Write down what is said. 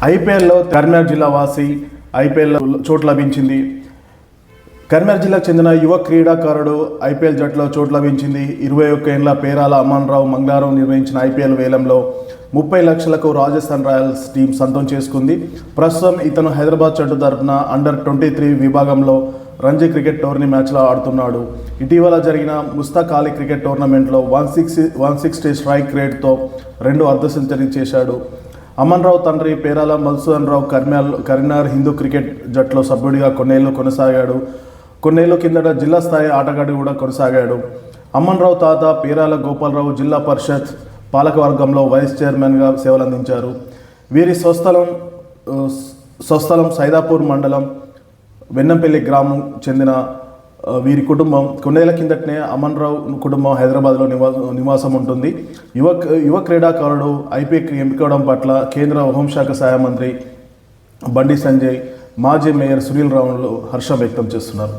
ఐపీఎల్లో కరీంనగర్ జిల్లా వాసి ఐపీఎల్లో చోటు లభించింది. కరీంనగర్ జిల్లాకు చెందిన యువ క్రీడాకారుడు ఐపీఎల్ జట్టులో చోటు లభించింది. 21 ఏళ్ల పేరాల అమన్ రావు మంగళవారం నిర్వహించిన ఐపీఎల్ వేలంలో 30 లక్షలకు రాజస్థాన్ రాయల్స్ టీం సొంతం చేసుకుంది. ప్రస్తుతం ఇతను హైదరాబాద్ జట్టు తరపున అండర్-23 విభాగంలో రంజీ క్రికెట్ టోర్నీ మ్యాచ్లో ఆడుతున్నాడు. ఇటీవల జరిగిన ముస్తాక్ అలీ క్రికెట్ టోర్నమెంట్లో 160 స్ట్రైక్ రేట్తో 2 అర్ధ సెంచరీ చేశాడు. అమన్ రావు తండ్రి పేరాల మధుసూదన్ రావు కరీంనగర్ హిందూ క్రికెట్ జట్టులో సభ్యుడిగా కొన్నేళ్లు కొనసాగాడు. కొన్నేళ్ల కిందట జిల్లా స్థాయి ఆటగాడి కూడా కొనసాగాడు. అమన్ రావు తాత పేరాల గోపాలరావు జిల్లా పరిషత్ పాలకవర్గంలో వైస్ చైర్మన్గా సేవలందించారు. వీరి స్వస్థలం సైదాపూర్ మండలం వెన్నంపల్లి గ్రామం చెందిన వీరి కుటుంబం కొన్నేళ్ల కిందటనే అమన్ రావు కుటుంబం హైదరాబాద్లో నివాసం ఉంటుంది. యువ క్రీడాకారుడు ఐపీఎల్కి ఎంపికవడం పట్ల కేంద్ర హోంశాఖ సహాయ మంత్రి బండి సంజయ్, మాజీ మేయర్ సునీల్ రావులు హర్షం వ్యక్తం చేస్తున్నారు.